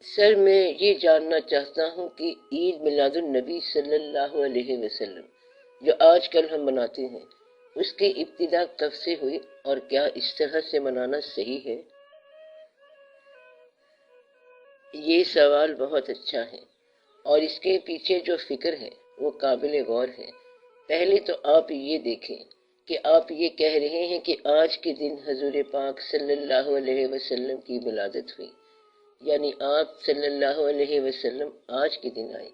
سر میں یہ جاننا چاہتا ہوں کہ عید میلاد النبی صلی اللہ علیہ وسلم جو آج کل ہم مناتے ہیں اس کی ابتدا کب سے ہوئی اور کیا اس طرح سے منانا صحیح ہے؟ یہ سوال بہت اچھا ہے اور اس کے پیچھے جو فکر ہے وہ قابل غور ہے۔ پہلے تو آپ یہ دیکھیں کہ آپ یہ کہہ رہے ہیں کہ آج کے دن حضور پاک صلی اللہ علیہ وسلم کی ولادت ہوئی، یعنی آپ صلی اللہ علیہ وسلم آج کے دن آئے،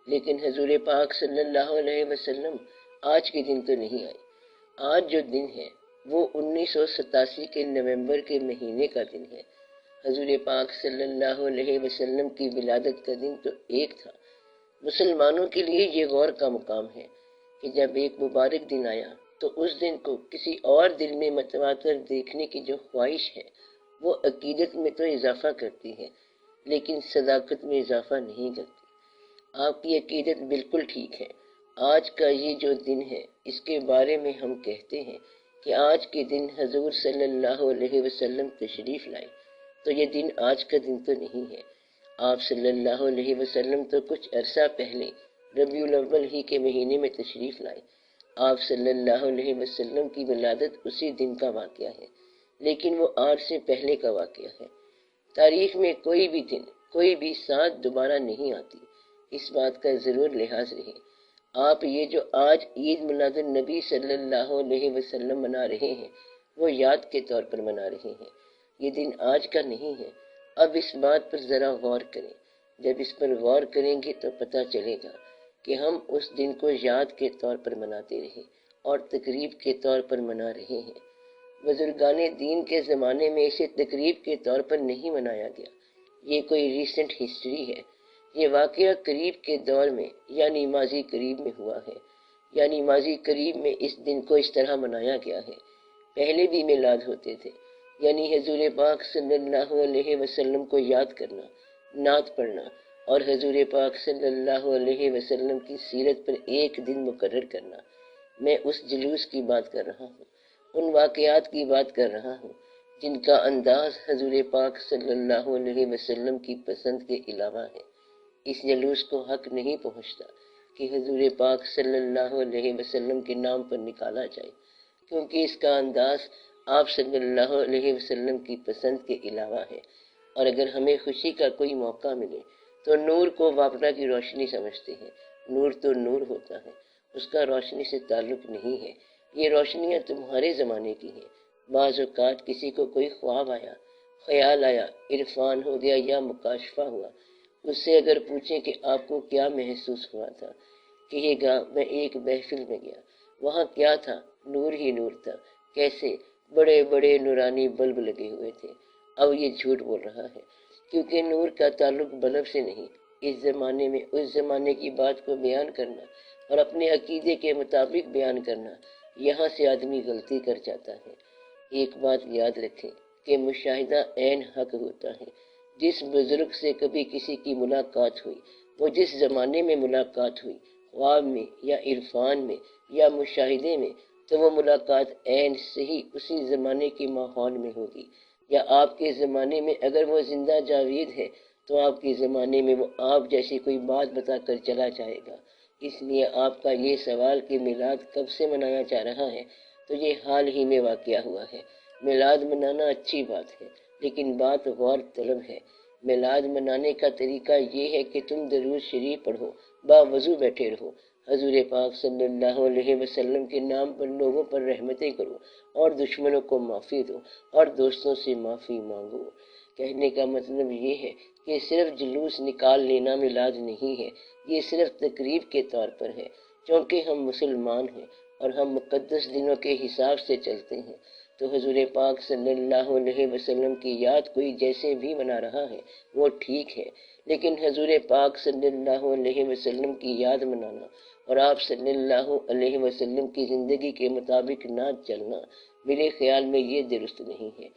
لیکن حضور پاک صلی اللہ علیہ وسلم آج کے دن تو نہیں آئے۔ آج جو دن ہے وہ 1987 کے نومبر کے مہینے کا دن ہے۔ حضور پاک صلی اللہ علیہ وسلم کی ولادت کا دن تو ایک تھا۔ مسلمانوں کے لیے یہ غور کا مقام ہے کہ جب ایک مبارک دن آیا تو اس دن کو کسی اور دل میں متوا کر دیکھنے کی جو خواہش ہے وہ عقیدت میں تو اضافہ کرتی ہے لیکن صداقت میں اضافہ نہیں کرتی۔ آپ کی عقیدت بالکل ٹھیک ہے۔ آج کا یہ جو دن ہے اس کے بارے میں ہم کہتے ہیں کہ آج کے دن حضور صلی اللہ علیہ وسلم تشریف لائے، تو یہ دن آج کا دن تو نہیں ہے۔ آپ صلی اللہ علیہ وسلم تو کچھ عرصہ پہلے ربیع الاول ہی کے مہینے میں تشریف لائے۔ آپ صلی اللہ علیہ وسلم کی ولادت اسی دن کا واقعہ ہے، لیکن وہ آج سے پہلے کا واقعہ ہے۔ تاریخ میں کوئی بھی دن، کوئی بھی ساتھ دوبارہ نہیں آتی، اس بات کا ضرور لحاظ رہے۔ آپ یہ جو آج عید میلاد النبی صلی اللہ علیہ وسلم منا رہے ہیں وہ یاد کے طور پر منا رہے ہیں، یہ دن آج کا نہیں ہے۔ اب اس بات پر ذرا غور کریں۔ جب اس پر غور کریں گے تو پتہ چلے گا کہ ہم اس دن کو یاد کے طور پر مناتے رہے اور تقریب کے طور پر منا رہے ہیں۔ بزرگان دین کے زمانے میں اسے تقریب کے طور پر نہیں منایا گیا، یہ کوئی ریسنٹ ہسٹری ہے۔ یہ واقعہ قریب کے دور میں یعنی ماضی قریب میں ہوا ہے، یعنی ماضی قریب میں اس دن کو اس طرح منایا گیا ہے۔ پہلے بھی میلاد ہوتے تھے، یعنی حضور پاک صلی اللہ علیہ وسلم کو یاد کرنا، نعت پڑھنا اور حضور پاک صلی اللہ علیہ وسلم کی سیرت پر ایک دن مقرر کرنا۔ میں اس جلوس کی بات کر رہا ہوں، ان واقعات کی بات کر رہا ہوں جن کا انداز حضور پاک صلی اللہ علیہ وسلم کی پسند کے علاوہ ہے۔ اس جلوس کو حق نہیں پہنچتا کہ حضور پاک صلی اللہ علیہ وسلم کے نام پر نکالا جائے، کیونکہ اس کا انداز آپ صلی اللہ علیہ وسلم کی پسند کے علاوہ ہے۔ اور اگر ہمیں خوشی کا کوئی موقع ملے تو نور کو واپنا کی روشنی سمجھتے ہیں۔ نور تو نور ہوتا ہے، اس کا روشنی سے تعلق نہیں ہے۔ یہ روشنیاں تمہارے زمانے کی ہیں۔ بعض اوقات کسی کو کوئی خواب آیا، خیال آیا، عرفان ہو گیا یا مکاشفہ ہوا، اس سے اگر پوچھیں کہ آپ کو کیا محسوس ہوا تھا، کہے گا میں ایک محفل میں گیا، وہاں کیا تھا، نور ہی نور تھا۔ کیسے؟ بڑے بڑے نورانی بلب لگے ہوئے تھے۔ اب یہ جھوٹ بول رہا ہے، کیونکہ نور کا تعلق بلب سے نہیں۔ اس زمانے میں اس زمانے کی بات کو بیان کرنا اور اپنے عقیدے کے مطابق بیان کرنا، یہاں سے آدمی غلطی کر جاتا ہے۔ ایک بات یاد رکھیں کہ مشاہدہ عین حق ہوتا ہے۔ جس بزرگ سے کبھی کسی کی ملاقات ہوئی، وہ جس زمانے میں ملاقات ہوئی، خواب میں یا عرفان میں یا مشاہدے میں، تو وہ ملاقات عین صحیح اسی زمانے کے ماحول میں ہوگی۔ یا آپ کے زمانے میں اگر وہ زندہ جاوید ہے تو آپ کے زمانے میں وہ آپ جیسی کوئی بات بتا کر چلا جائے گا۔ اس لیے آپ کا یہ سوال کہ میلاد کب سے منایا جا رہا ہے، تو یہ حال ہی میں واقعہ ہوا ہے۔ میلاد منانا اچھی بات ہے، لیکن بات غور طلب ہے۔ میلاد منانے کا طریقہ یہ ہے کہ تم درود شریف پڑھو، باوضو بیٹھے رہو، حضور پاک صلی اللہ علیہ وسلم کے نام پر لوگوں پر رحمتیں کرو اور دشمنوں کو معافی دو اور دوستوں سے معافی مانگو۔ کہنے کا مطلب یہ ہے کہ صرف جلوس نکال لینا میلاد نہیں ہے، یہ صرف تقریب کے طور پر ہے۔ چونکہ ہم مسلمان ہیں اور ہم مقدس دنوں کے حساب سے چلتے ہیں، تو حضور پاک صلی اللہ علیہ وسلم کی یاد کوئی جیسے بھی منا رہا ہے وہ ٹھیک ہے، لیکن حضور پاک صلی اللہ علیہ وسلم کی یاد منانا اور آپ صلی اللہ علیہ وسلم کی زندگی کے مطابق نہ چلنا میرے خیال میں یہ درست نہیں ہے۔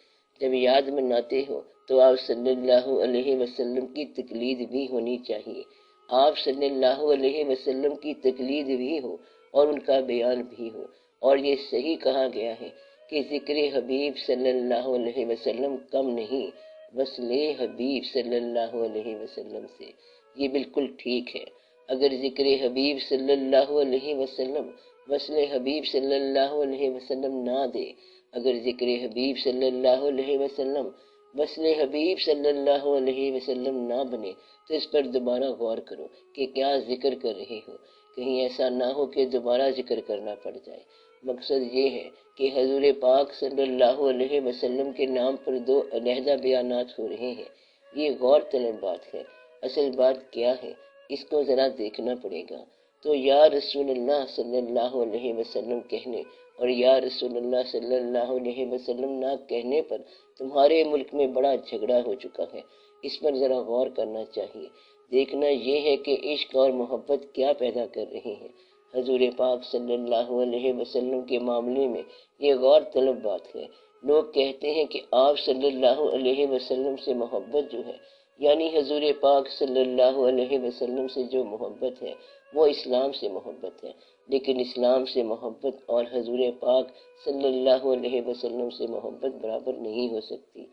جب یاد مناتے ہو تو آپ صلی اللہ علیہ وسلم کی تقلید بھی ہونی چاہیے۔ آپ صلی اللہ علیہ وسلم کی تقلید بھی ہو اور ان کا بیان بھی ہو، اور یہ صحیح کہا گیا ہے کہ ذکر حبیب صلی اللہ علیہ وسلم کم نہیں وصل حبیب صلی اللہ علیہ وسلم سے۔ یہ بالکل ٹھیک ہے۔ اگر ذکر حبیب صلی اللہ علیہ وسلم وصل حبیب صلی اللہ علیہ وسلم نہ دے، اگر ذکر حبیب صلی اللہ علیہ وسلم وصل حبیب صلی اللہ علیہ وسلم نہ بنے، تو اس پر دوبارہ غور کرو کہ کیا ذکر کر رہے ہو، کہیں ایسا نہ ہو کہ دوبارہ ذکر کرنا پڑ جائے۔ مقصد یہ ہے کہ حضور پاک صلی اللہ علیہ وسلم کے نام پر دو علیحدہ بیانات ہو رہے ہیں، یہ غور طلب بات ہے۔ اصل بات کیا ہے اس کو ذرا دیکھنا پڑے گا۔ تو یا رسول اللہ صلی اللہ علیہ وسلم کہنے اور یا رسول اللہ صلی اللہ علیہ وسلم نہ کہنے پر تمہارے ملک میں بڑا جھگڑا ہو چکا ہے، اس پر ذرا غور کرنا چاہیے۔ دیکھنا یہ ہے کہ عشق اور محبت کیا پیدا کر رہے ہیں۔ حضور پاک صلی اللہ علیہ وسلم کے معاملے میں یہ غور طلب بات ہے۔ لوگ کہتے ہیں کہ آپ صلی اللہ علیہ وسلم سے محبت جو ہے، یعنی حضور پاک صلی اللہ علیہ وسلم سے جو محبت ہے وہ اسلام سے محبت ہے، لیکن اسلام سے محبت اور حضور پاک صلی اللہ علیہ وسلم سے محبت برابر نہیں ہو سکتی۔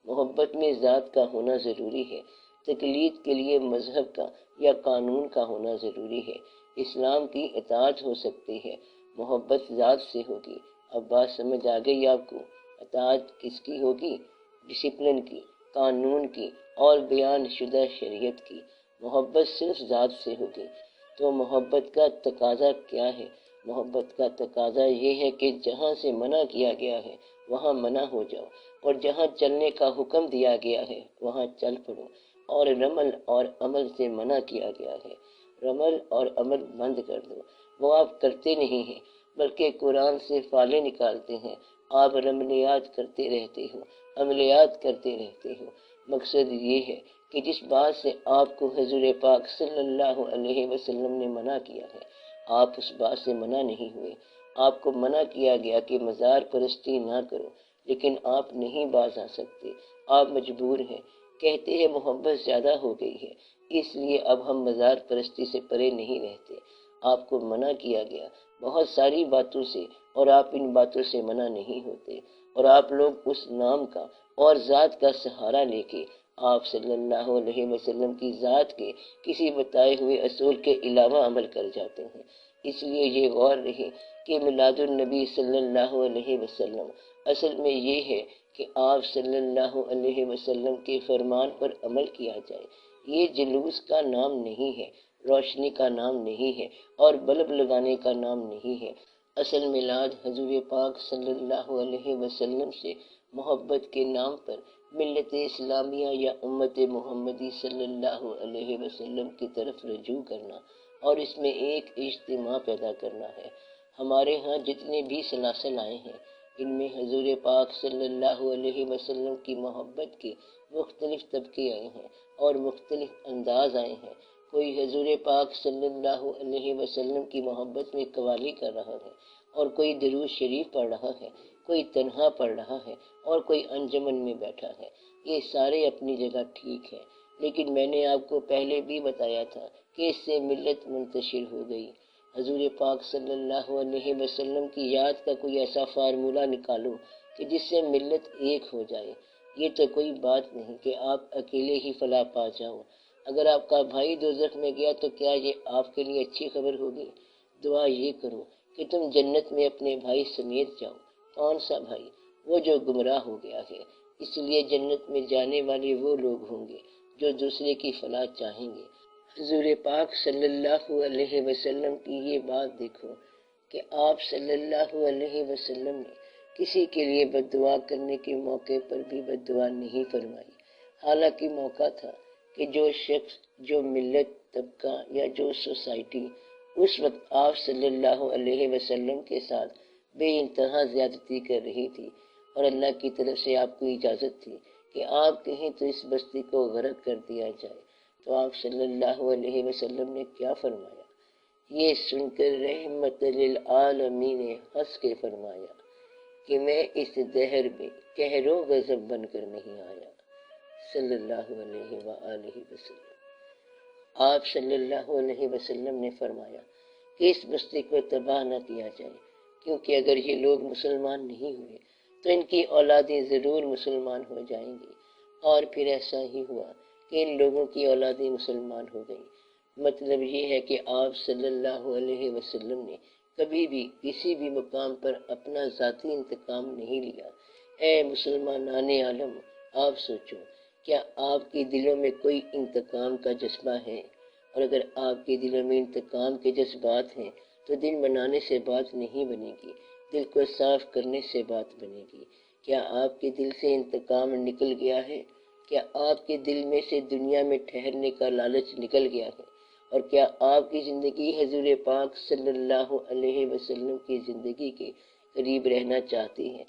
محبت میں ذات کا ہونا ضروری ہے، تقلید کے لیے مذہب کا یا قانون کا ہونا ضروری ہے۔ اسلام کی اطاعت ہو سکتی ہے، محبت ذات سے ہوگی۔ اب بات سمجھ آ گئی آپ کو؟ اطاعت کس کی ہوگی؟ ڈسپلن کی، قانون کی اور بیان شدہ شریعت کی۔ محبت صرف ذات سے ہوگی۔ تو محبت کا تقاضا کیا ہے؟ محبت کا تقاضا یہ ہے کہ جہاں سے منع کیا گیا ہے وہاں منع ہو جاؤ، اور جہاں چلنے کا حکم دیا گیا ہے وہاں چل پڑو، اور رمل اور عمل سے منع کیا گیا ہے، رمل اور عمل بند کر دو۔ وہ آپ کرتے نہیں ہیں، بلکہ قرآن سے فالے نکالتے ہیں۔ آپ رملیات کرتے رہتے ہو، عملیات کرتے رہتے ہو۔ مقصد یہ ہے کہ جس بات سے آپ کو حضور پاک صلی اللہ علیہ وسلم نے منع کیا ہے، آپ اس بات سے منع نہیں ہوئے۔ آپ کو منع کیا گیا کہ مزار پرستی نہ کرو، لیکن آپ نہیں باز آ سکتے، آپ مجبور ہیں۔ کہتے ہیں محبت زیادہ ہو گئی ہے، اس لیے اب ہم مزار پرستی سے پرے نہیں رہتے۔ آپ کو منع کیا گیا بہت ساری باتوں سے، اور آپ ان باتوں سے منع نہیں ہوتے، اور آپ لوگ اس نام کا اور ذات کا سہارا لے کے آپ صلی اللہ علیہ وسلم کی ذات کے کسی بتائے ہوئے اصول کے علاوہ عمل کر جاتے ہیں۔ اس لیے یہ غور رہے کہ میلاد النبی صلی اللہ علیہ وسلم اصل میں یہ ہے کہ آپ صلی اللہ علیہ وسلم کے فرمان پر عمل کیا جائے۔ یہ جلوس کا نام نہیں ہے، روشنی کا نام نہیں ہے، اور بلب لگانے کا نام نہیں ہے۔ اصل میلاد حضور پاک صلی اللہ علیہ وسلم سے محبت کے نام پر ملت اسلامیہ یا امت محمدی صلی اللہ علیہ وسلم کی طرف رجوع کرنا اور اس میں ایک اجتماع پیدا کرنا ہے۔ ہمارے ہاں جتنے بھی سلاسل آئے ہیں، ان میں حضور پاک صلی اللہ علیہ وسلم کی محبت کے مختلف طبقے آئے ہیں اور مختلف انداز آئے ہیں۔ کوئی حضور پاک صلی اللہ علیہ وسلم کی محبت میں قوالی کر رہا ہے، اور کوئی درود شریف پڑھ رہا ہے، کوئی تنہا پڑھ رہا ہے، اور کوئی انجمن میں بیٹھا ہے۔ یہ سارے اپنی جگہ ٹھیک ہے، لیکن میں نے آپ کو پہلے بھی بتایا تھا کہ اس سے ملت منتشر ہو گئی۔ حضور پاک صلی اللہ علیہ وسلم کی یاد کا کوئی ایسا فارمولہ نکالو کہ جس سے ملت ایک ہو جائے۔ یہ تو کوئی بات نہیں کہ آپ اکیلے ہی فلاح پا جاؤ۔ اگر آپ کا بھائی دوزخ میں گیا تو کیا یہ آپ کے لیے اچھی خبر ہوگی؟ دعا یہ کرو کہ تم جنت میں اپنے بھائی سمیت جاؤ۔ کون سا بھائی؟ وہ جو گمراہ ہو گیا ہے۔ اس لیے جنت میں جانے والے وہ لوگ ہوں گے جو دوسرے کی فلاح چاہیں گے۔ حضور پاک صلی اللہ علیہ وسلم کی یہ بات دیکھو کہ آپ صلی اللہ علیہ وسلم نے کسی کے لیے بد دعا کرنے کے موقع پر بھی بد دعا نہیں فرمائی۔ حالانکہ موقع تھا کہ جو شخص، جو ملت، طبقہ یا جو سوسائٹی اس وقت آپ صلی اللہ علیہ وسلم کے ساتھ بے انتہا زیادتی کر رہی تھی، اور اللہ کی طرف سے آپ کو اجازت تھی کہ آپ کہیں تو اس بستی کو غرق کر دیا جائے، تو آپ صلی اللہ علیہ وسلم نے کیا فرمایا؟ یہ سن کر رحمت للعالمین نے ہنس کے فرمایا کہ میں اس دہر میں قہر و غضب بن کر نہیں آیا، صلی اللہ علیہ وآلہ وسلم۔ آپ صلی اللہ علیہ وسلم نے فرمایا کہ اس بستی کو تباہ نہ کیا جائے، کیونکہ اگر یہ لوگ مسلمان نہیں ہوئے تو ان کی اولادیں ضرور مسلمان ہو جائیں گی، اور پھر ایسا ہی ہوا کہ ان لوگوں کی اولادیں مسلمان ہو گئیں۔ مطلب یہ ہے کہ آپ صلی اللہ علیہ وسلم نے کبھی بھی کسی بھی مقام پر اپنا ذاتی انتقام نہیں لیا۔ اے مسلمانان عالم، آپ سوچو، کیا آپ کے دلوں میں کوئی انتقام کا جذبہ ہے؟ اور اگر آپ کے دلوں میں انتقام کے جذبات ہیں تو دل بنانے سے بات نہیں بنے گی، دل کو صاف کرنے سے بات بنے گی۔ کیا آپ کے دل سے انتقام نکل گیا ہے؟ کیا آپ کے دل میں سے دنیا میں ٹھہرنے کا لالچ نکل گیا ہے؟ اور کیا آپ کی زندگی حضور پاک صلی اللہ علیہ وسلم کی زندگی کے قریب رہنا چاہتی ہے؟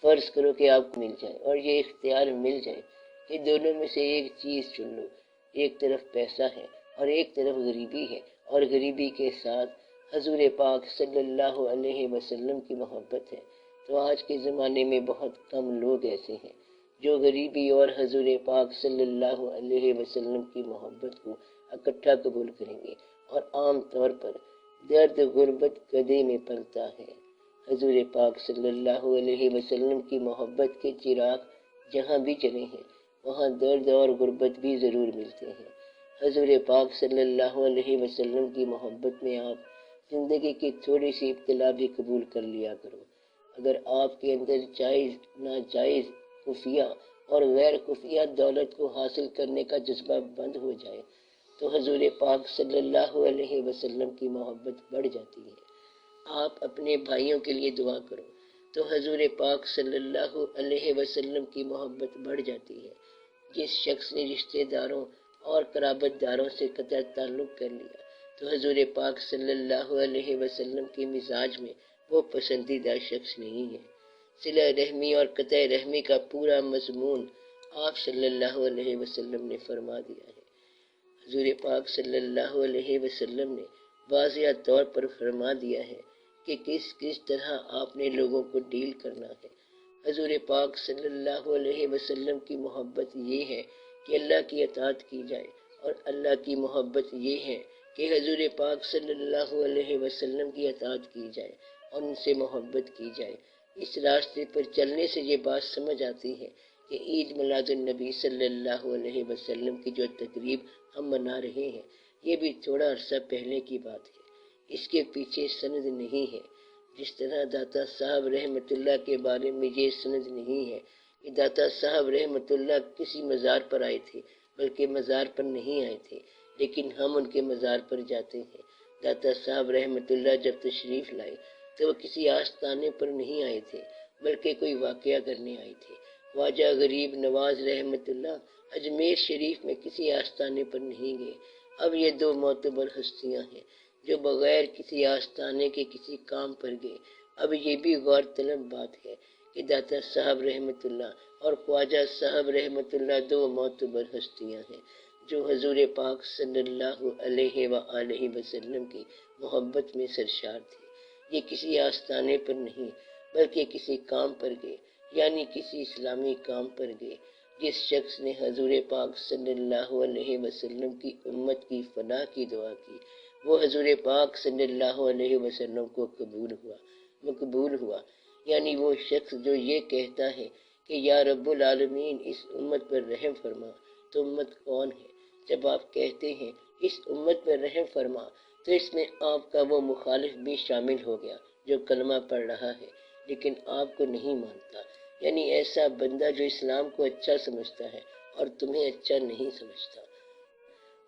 فرض کرو کہ آپ کو مل جائے اور یہ اختیار مل جائے کہ دونوں میں سے ایک چیز چن لو، ایک طرف پیسہ ہے اور ایک طرف غریبی ہے، اور غریبی کے ساتھ حضور پاک صلی اللہ علیہ وسلم کی محبت ہے، تو آج کے زمانے میں بہت کم لوگ ایسے ہیں جو غریبی اور حضور پاک صلی اللہ علیہ وسلم کی محبت کو اکٹھا قبول کریں گے۔ اور عام طور پر درد غربت گدے میں پلتا ہے۔ حضور پاک صلی اللہ علیہ وسلم کی محبت کے چراغ جہاں بھی چلے ہیں وہاں درد اور غربت بھی ضرور ملتے ہیں۔ حضور پاک صلی اللہ علیہ وسلم کی محبت میں آپ زندگی کی تھوڑی سی ابتلا بھی قبول کر لیا کرو۔ اگر آپ کے اندر جائز ناجائز خفیہ اور غیر خفیہ دولت کو حاصل کرنے کا جذبہ بند ہو جائے تو حضور پاک صلی اللہ علیہ وسلم کی محبت بڑھ جاتی ہے۔ آپ اپنے بھائیوں کے لیے دعا کرو تو حضور پاک صلی اللہ علیہ وسلم کی محبت بڑھ جاتی ہے۔ جس شخص نے رشتہ داروں اور قرابت داروں سے قطع تعلق کر لیا تو حضور پاک صلی اللہ علیہ وسلم کے مزاج میں وہ پسندیدہ شخص نہیں ہے۔ صلہ رحمی اور قطع رحمی کا پورا مضمون آپ صلی اللہ علیہ وسلم نے فرما دیا ہے۔ حضور پاک صلی اللہ علیہ وسلم نے واضح طور پر فرما دیا ہے کہ کس طرح آپ نے لوگوں کو ڈیل کرنا ہے۔ حضور پاک صلی اللہ علیہ وسلم کی محبت یہ ہے کہ اللہ کی اطاعت کی جائے، اور اللہ کی محبت یہ ہے کہ حضور پاک صلی اللہ علیہ وسلم کی اطاعت کی جائے اور ان سے محبت کی جائے۔ اس راستے پر چلنے سے یہ بات سمجھ آتی ہے کہ عید میلاد النبی صلی اللہ علیہ وسلم کی جو تقریب ہم منا رہے ہیں یہ بھی تھوڑا عرصہ پہلے کی بات ہے، اس کے پیچھے سند نہیں ہے۔ جس طرح داتا صاحب رحمۃ اللہ کے بارے میں یہ سند نہیں ہے کہ داتا صاحب رحمۃ اللہ کسی مزار پر آئے تھے، بلکہ مزار پر نہیں آئے تھے، لیکن ہم ان کے مزار پر جاتے ہیں۔ داتا صاحب رحمۃ اللہ جب تشریف لائے تو وہ کسی آستانے پر نہیں آئے تھے، بلکہ کوئی واقعہ کرنے آئے تھے۔ خواجہ غریب نواز رحمۃ اللہ اجمیر شریف میں کسی آستانے پر نہیں گئے۔ اب یہ دو معتبر ہستیاں ہیں جو بغیر کسی آستانے کے کسی کام پر گئے۔ اب یہ بھی غور طلب بات ہے کہ داتا صاحب رحمۃ اللہ اور خواجہ صاحب رحمۃ اللہ دو معتبر ہستیاں ہیں جو حضور پاک صلی اللہ علیہ وآلہ وسلم کی محبت میں سرشار تھے۔ یہ کسی آستانے پر نہیں بلکہ کسی کام پر گئے، یعنی کسی اسلامی کام پر گئے۔ جس شخص نے حضور پاک صلی اللہ علیہ وسلم کی امت کی فلاح کی دعا کی وہ حضور پاک صلی اللہ علیہ وسلم کو مقبول ہوا، یعنی وہ شخص جو یہ کہتا ہے کہ یا رب العالمین اس امت پر رحم فرما، تو امت کون ہے؟ جب آپ کہتے ہیں اس امت پر رحم فرما تو اس میں آپ کا وہ مخالف بھی شامل ہو گیا جو کلمہ پڑھ رہا ہے لیکن آپ کو نہیں مانتا، یعنی ایسا بندہ جو اسلام کو اچھا سمجھتا ہے اور تمہیں اچھا نہیں سمجھتا۔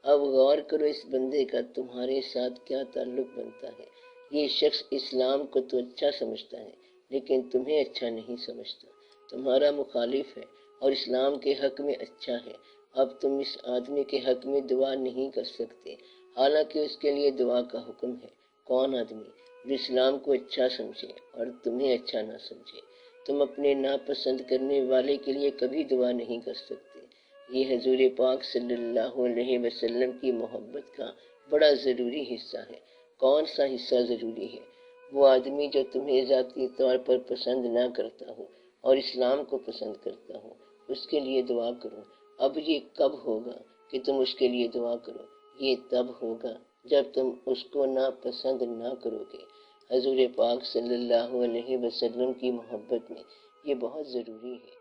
اب غور کرو اس بندے کا تمہارے ساتھ کیا تعلق بنتا ہے۔ یہ شخص اسلام کو تو اچھا سمجھتا ہے لیکن تمہیں اچھا نہیں سمجھتا، تمہارا مخالف ہے اور اسلام کے حق میں اچھا ہے۔ اب تم اس آدمی کے حق میں دعا نہیں کر سکتے، حالانکہ اس کے لیے دعا کا حکم ہے۔ کون آدمی؟ جو اسلام کو اچھا سمجھے اور تمہیں اچھا نہ سمجھے۔ تم اپنے ناپسند کرنے والے کے لیے کبھی دعا نہیں کر سکتے۔ یہ حضور پاک صلی اللہ علیہ وسلم کی محبت کا بڑا ضروری حصہ ہے۔ کون سا حصہ ضروری ہے؟ وہ آدمی جو تمہیں ذاتی طور پر پسند نہ کرتا ہو اور اسلام کو پسند کرتا ہو، اس کے لیے دعا کرو۔ اب یہ کب ہوگا کہ تم اس کے لیے دعا کرو؟ یہ تب ہوگا جب تم اس کو ناپسند نہ کرو گے۔ حضور پاک صلی اللہ علیہ وسلم کی محبت میں یہ بہت ضروری ہے۔